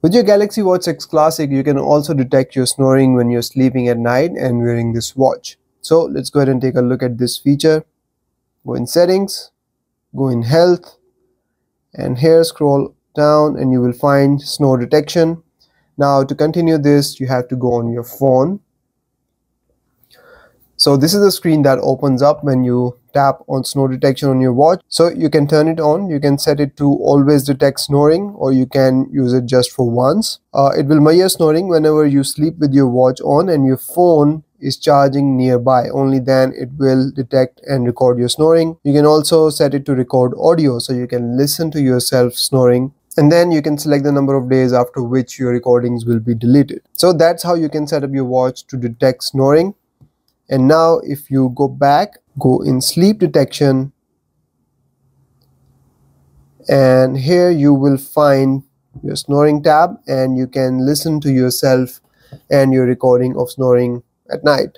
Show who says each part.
Speaker 1: With your Galaxy Watch 6 Classic, you can also detect your snoring when you're sleeping at night and wearing this watch. So let's go ahead and take a look at this feature. Go in settings, go in health, and here scroll down and you will find snore detection. Now to continue this, you have to go on your phone. So this is the screen that opens up when you tap on snore detection on your watch. So you can turn it on, you can set it to always detect snoring, or you can use it just for once. It will measure snoring whenever you sleep with your watch on and your phone is charging nearby. Only then it will detect and record your snoring. You can also set it to record audio, so you can listen to yourself snoring, and then you can select the number of days after which your recordings will be deleted. So that's how you can set up your watch to detect snoring. And now if you go back, go in sleep detection, and here you will find your snoring tab, and you can listen to yourself and your recording of snoring at night.